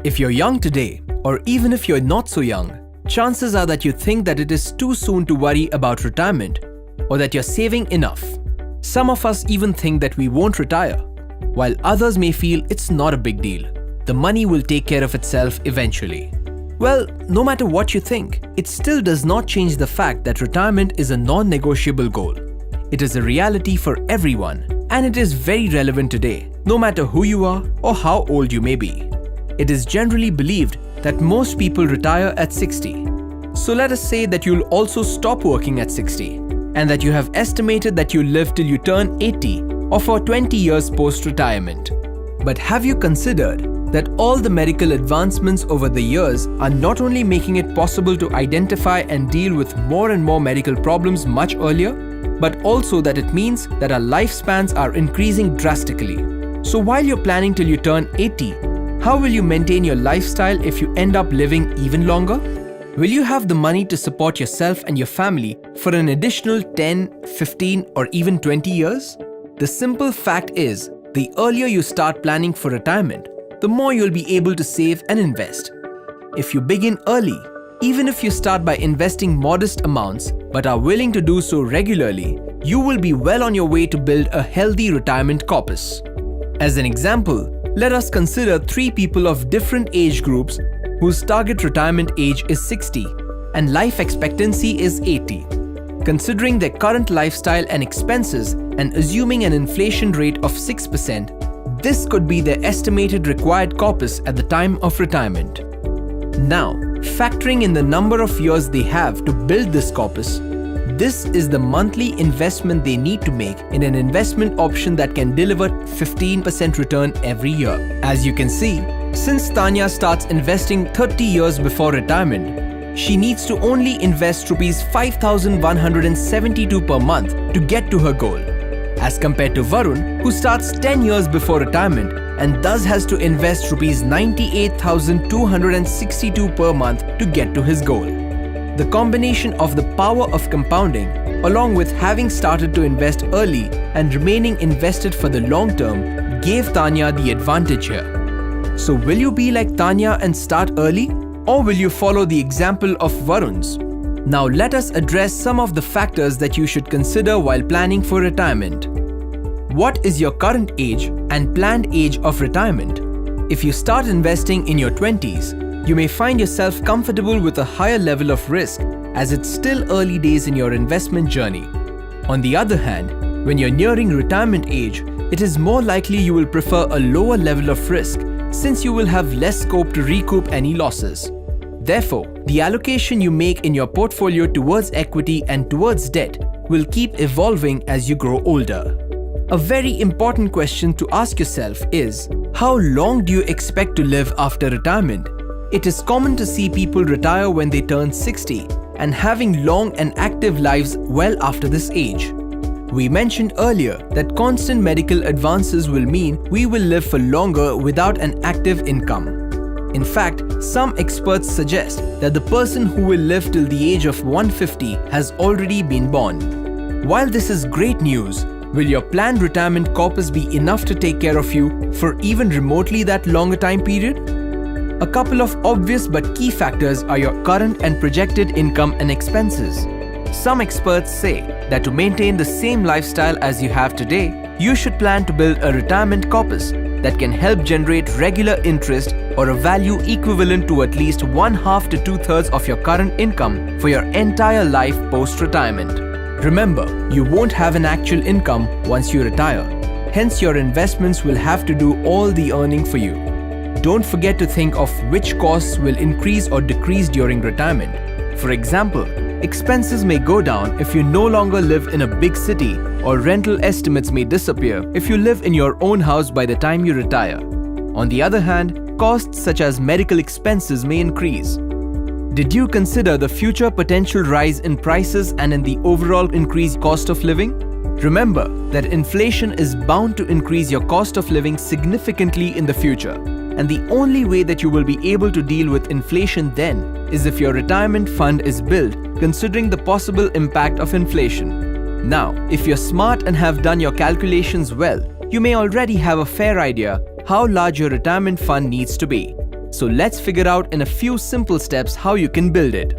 If you're young today, or even if you're not so young, chances are that you think that it is too soon to worry about retirement or that you're saving enough. Some of us even think that we won't retire, while others may feel it's not a big deal. The money will take care of itself eventually. Well, no matter what you think, it still does not change the fact that retirement is a non-negotiable goal. It is a reality for everyone, and it is very relevant today, no matter who you are or how old you may be. It is generally believed that most people retire at 60. So let us say that you'll also stop working at 60, and that you have estimated that you'll live till you turn 80 or for 20 years post-retirement. But have you considered that all the medical advancements over the years are not only making it possible to identify and deal with more and more medical problems much earlier, but also that it means that our lifespans are increasing drastically. So while you're planning till you turn 80, how will you maintain your lifestyle if you end up living even longer? Will you have the money to support yourself and your family for an additional 10, 15, or even 20 years? The simple fact is, the earlier you start planning for retirement, the more you'll be able to save and invest. If you begin early, even if you start by investing modest amounts but are willing to do so regularly, you will be well on your way to build a healthy retirement corpus. As an example, let us consider 3 people of different age groups whose target retirement age is 60 and life expectancy is 80. Considering their current lifestyle and expenses and assuming an inflation rate of 6%, this could be their estimated required corpus at the time of retirement. Now, factoring in the number of years they have to build this corpus, this is the monthly investment they need to make in an investment option that can deliver 15% return every year. As you can see, since Tanya starts investing 30 years before retirement, she needs to only invest Rs 5,172 per month to get to her goal, as compared to Varun, who starts 10 years before retirement and thus has to invest Rs 98,262 per month to get to his goal. The combination of the power of compounding, along with having started to invest early and remaining invested for the long term, gave Tanya the advantage here. So will you be like Tanya and start early, or will you follow the example of Varun's? Now let us address some of the factors that you should consider while planning for retirement. What is your current age and planned age of retirement? If you start investing in your 20s, you may find yourself comfortable with a higher level of risk as it's still early days in your investment journey. On the other hand, when you're nearing retirement age, it is more likely you will prefer a lower level of risk since you will have less scope to recoup any losses. Therefore, the allocation you make in your portfolio towards equity and towards debt will keep evolving as you grow older. A very important question to ask yourself is, how long do you expect to live after retirement? It is common to see people retire when they turn 60 and having long and active lives well after this age. We mentioned earlier that constant medical advances will mean we will live for longer without an active income. In fact, some experts suggest that the person who will live till the age of 150 has already been born. While this is great news, will your planned retirement corpus be enough to take care of you for even remotely that longer time period? A couple of obvious but key factors are your current and projected income and expenses. Some experts say that to maintain the same lifestyle as you have today, you should plan to build a retirement corpus that can help generate regular interest or a value equivalent to at least 1/2 to 2/3 of your current income for your entire life post-retirement. Remember, you won't have an actual income once you retire. Hence, your investments will have to do all the earning for you. Don't forget to think of which costs will increase or decrease during retirement. For example, expenses may go down if you no longer live in a big city, or rental estimates may disappear if you live in your own house by the time you retire. On the other hand, costs such as medical expenses may increase. Did you consider the future potential rise in prices and in the overall increased cost of living? Remember that inflation is bound to increase your cost of living significantly in the future, and the only way that you will be able to deal with inflation then is if your retirement fund is built considering the possible impact of inflation. Now, if you're smart and have done your calculations well, you may already have a fair idea how large your retirement fund needs to be. So let's figure out in a few simple steps how you can build it.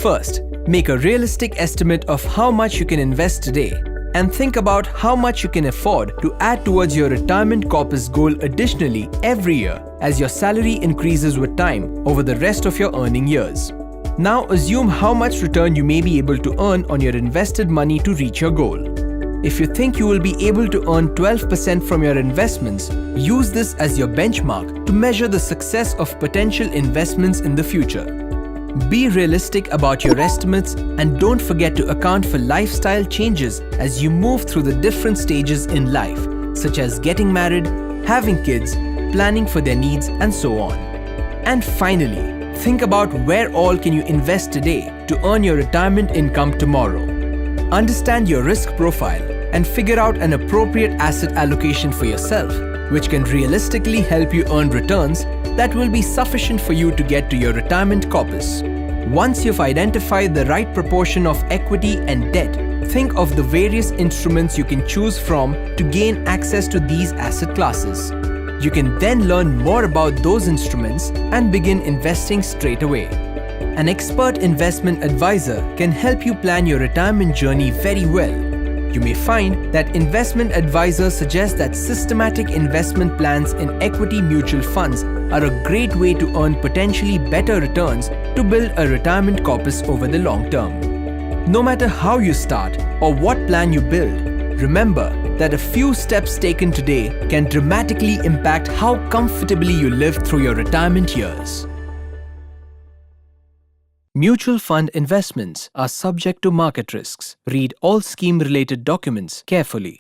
First, make a realistic estimate of how much you can invest today and think about how much you can afford to add towards your retirement corpus goal additionally every year as your salary increases with time over the rest of your earning years. Now assume how much return you may be able to earn on your invested money to reach your goal. If you think you will be able to earn 12% from your investments, use this as your benchmark to measure the success of potential investments in the future. Be realistic about your estimates and don't forget to account for lifestyle changes as you move through the different stages in life, such as getting married, having kids, planning for their needs, and so on. And finally, think about where all can you invest today to earn your retirement income tomorrow. Understand your risk profile and figure out an appropriate asset allocation for yourself, which can realistically help you earn returns that will be sufficient for you to get to your retirement corpus. Once you've identified the right proportion of equity and debt, think of the various instruments you can choose from to gain access to these asset classes. You can then learn more about those instruments and begin investing straight away. An expert investment advisor can help you plan your retirement journey very well. You may find that investment advisors suggest that systematic investment plans in equity mutual funds are a great way to earn potentially better returns to build a retirement corpus over the long term. No matter how you start or what plan you build, remember that a few steps taken today can dramatically impact how comfortably you live through your retirement years. Mutual fund investments are subject to market risks. Read all scheme-related documents carefully.